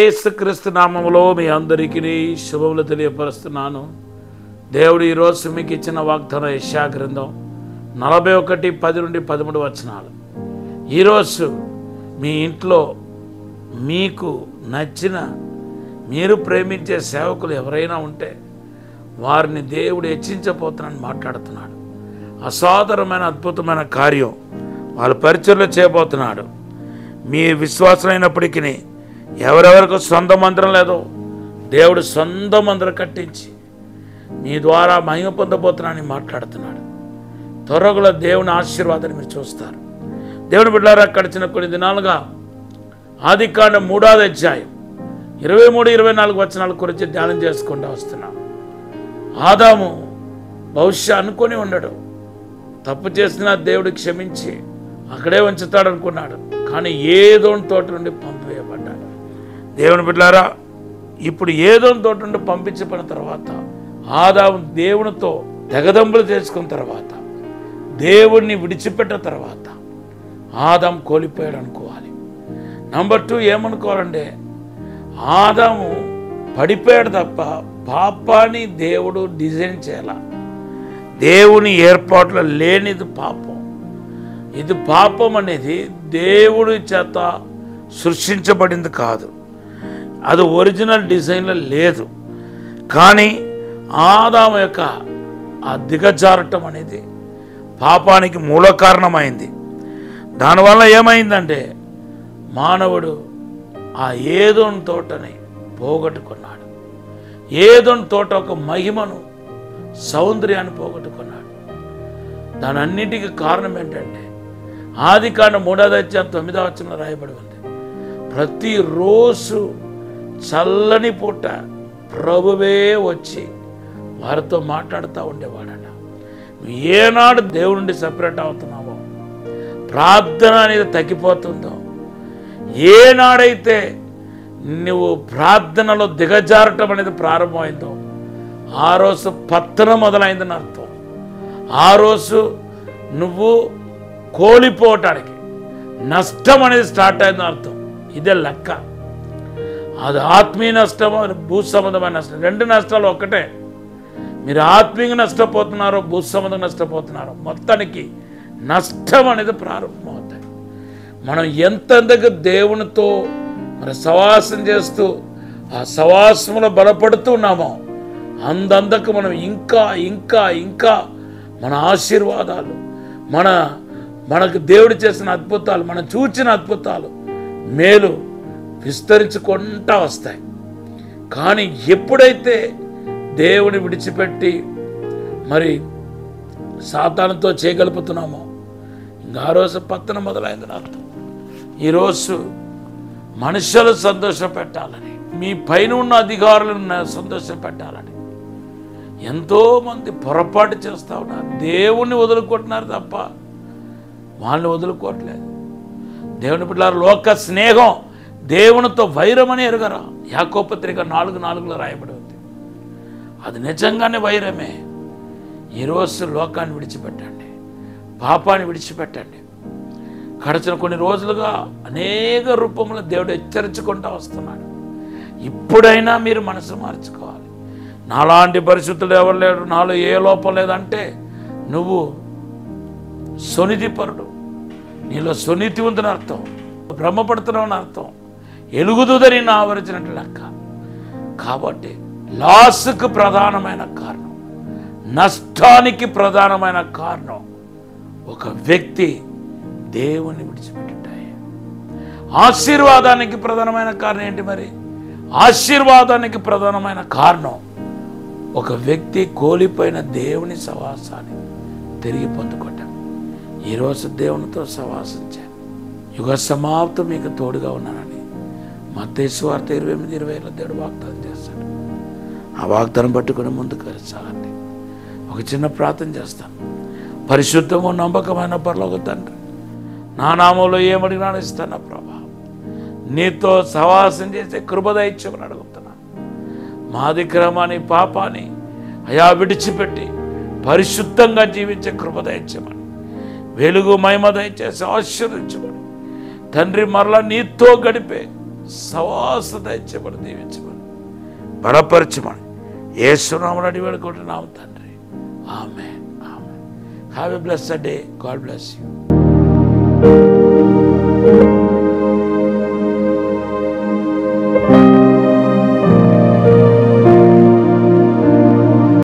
యేసుక్రీస్తు నామములో మీ అందరికీ శుభములు తెలియపరుస్తున్నాను. దేవుడు ఈరోజు మీకు ఇచ్చిన వాగ్దానం యెషయా గ్రంథం 41:10-13 వచనాలు. ఈరోజు మీ ఇంట్లో మీకు నచ్చిన మీరు ప్రేమించే సేవకులు ఎవరైనా ఉంటే వారిని దేవుడు హెచ్చించబోతున్నాడని మాట్లాడుతున్నాడు. అసాధారణమైన అద్భుతమైన కార్యం వాళ్ళ పరిచర్యలో చేయబోతున్నాడు. మీ విశ్వాసమైనప్పటికీ ఎవరెవరికి సొంత మందిరం లేదో దేవుడు సొంత మందిరం కట్టించి మీ ద్వారా మహిమ పొందబోతున్నాడని మాట్లాడుతున్నాడు. త్వరగా దేవుని ఆశీర్వాదాన్ని మీరు చూస్తారు. దేవుని బిడ్డలారా, గడిచిన కొన్ని దినాలుగా ఆదికాండం 3వ అధ్యాయం 23-24 వచనాల గురించి ధ్యానం చేసుకుంటూ వస్తున్నాం. ఆదాము బహుశా అనుకొని ఉండడు, తప్పు చేసినా దేవుడు క్షమించి అక్కడే ఉంచుతాడు అనుకున్నాడు. కానీ ఏదోని తోట నుండి పంపివేయబడ్డాడు. దేవుని బిడ్డలారా, ఇప్పుడు ఏదోని తోట నుండి పంపించబడిన తర్వాత ఆదాము దేవునితో తెగదంపులు చేసుకున్న తర్వాత దేవుణ్ణి విడిచిపెట్టిన తర్వాత ఆదాము కోల్పోయాడు అనుకోవాలి. నంబర్ 2 ఏమనుకోవాలంటే, ఆదాము పడిపోయాడు తప్ప పాపాన్ని దేవుడు డిజైన్ చేయాల. దేవుని ఏర్పాట్లో లేనిది పాపం. ఇది పాపం అనేది దేవుడి చేత సృష్టించబడింది కాదు, అది ఒరిజినల్ డిజైన్లో లేదు. కానీ ఆదాము యొక్క ఆ దిగజారటం అనేది పాపానికి మూల కారణమైంది. దానివల్ల ఏమైందంటే మానవుడు ఆ ఏదోని తోటని పోగొట్టుకున్నాడు. ఏదోని తోట ఒక మహిమను, సౌందర్యాన్ని పోగొట్టుకున్నాడు. దాని అన్నిటికీ కారణం ఏంటంటే ఆదికాండం 3వ అధ్యాయం 9వ వచనంలో రాయబడి ఉంది, ప్రతిరోజు చల్లని పూట ప్రభువే వచ్చి వారితో మాట్లాడుతూ ఉండేవాడట. నువ్వు ఏనాడు దేవుడి నుండి సపరేట్ అవుతున్నావో, ప్రార్థన అనేది తగ్గిపోతుందో, ఏనాడైతే నువ్వు ప్రార్థనలో దిగజారటం అనేది ప్రారంభమైందో ఆ రోజు పతనం మొదలైందని అర్థం. ఆ రోజు నువ్వు కోల్పోవటానికి నష్టం అనేది స్టార్ట్ అయిందని అర్థం. ఇదే లెక్క. అది ఆత్మీయ నష్టం, భూ సంబంధమైన నష్టం. 2 నష్టాలు ఒక్కటే. మీరు ఆత్మీయంగా నష్టపోతున్నారో, భూ సంబంధంగా నష్టపోతున్నారో, మొత్తానికి నష్టం అనేది ప్రారంభమవుతాయి. మనం ఎంతగా దేవునితో మరి సవాసం చేస్తూ ఆ సవాసంలో బలపడుతున్నామో అందందకు మనం ఇంకా ఇంకా ఇంకా మన ఆశీర్వాదాలు, మనకు దేవుడు చేసిన అద్భుతాలు, మనం చూచిన అద్భుతాలు, మేలు విస్తరించుకుంటూ వస్తాయి. కానీ ఎప్పుడైతే దేవుని విడిచిపెట్టి మరి సాతానుతో చేయగలుగుతున్నామో ఇంకా ఆ రోజు పతనం మొదలైందని అర్థం. ఈరోజు మనుషులు సంతోషం పెట్టాలని, మీ పైన ఉన్న అధికారులను సంతోషం పెట్టాలని ఎంతోమంది పొరపాటు చేస్తూ ఉన్నారు. దేవుణ్ణి వదులుకుంటున్నారు తప్ప వాళ్ళని వదులుకోవట్లేదు. దేవుని బిడ్డలారా, లోక స్నేహం దేవునితో వైరమని ఎరగరా. యాకోబు పత్రిక 4:4 రాయబడి ఉంది. అది నిజంగానే వైరమే. ఈరోజు లోకాన్ని విడిచిపెట్టండి, పాపాన్ని విడిచిపెట్టండి. గడిచిన కొన్ని రోజులుగా అనేక రూపంలో దేవుడు హెచ్చరించుకుంటూ వస్తున్నాడు. ఇప్పుడైనా మీరు మనసు మార్చుకోవాలి. నాలాంటి పరిస్థితులు ఎవరు లేడు, నాలో ఏ లోపం లేదంటే నువ్వు సునీతిపరుడు, నీలో సునీతి ఉందని అర్థం, భ్రమపడుతున్నావు అర్థం, ఎలుగుదుదని నా ఆవరించినట్టు లెక్క. కాబట్టి లాస్కు ప్రధానమైన కారణం, నష్టానికి ప్రధానమైన కారణం ఒక వ్యక్తి దేవుని విడిచిపెట్టాయి. ఆశీర్వాదానికి ప్రధానమైన కారణం ఏంటి? మరి ఆశీర్వాదానికి ప్రధానమైన కారణం ఒక వ్యక్తి కోల్పోయిన దేవుని సవాసాన్ని తిరిగి పొందుకోవటం. ఈరోజు దేవునితో సవాసం చేయాలి. యుగ సమాప్తం మీకు తోడుగా ఉన్నానని మత్తయి సువార్త 28:20 దేవుడు వాగ్దానం చేస్తాడు. ఆ వాగ్దానం పట్టుకుని ముందుకు వెళ్ళాలండి. ఒక చిన్న ప్రార్థన చేస్తాను. పరిశుద్ధము నమ్మకమైన పరలోక తండ్రి, నా నామంలో ఏమడిగినా ఇస్తాను ప్రభా. నీతో సవాసం చేసే కృప దయచేయమని అడుగుతున్నాను. మా అతిక్రమాన్ని, పాపాన్ని అయా విడిచిపెట్టి పరిశుద్ధంగా జీవించే కృప దయచేయమని, వెలుగు మహిమ దయచేసి ఆశీర్వదించమని తండ్రి, మరలా నీతో గడిపే సవాసత ఇచ్చబడి దీవించమని బలపరచమని యేసునామములో అడిగి వేడుకుంటున్నాము తండ్రి. Amen. Amen. Have a blessed day. God bless you.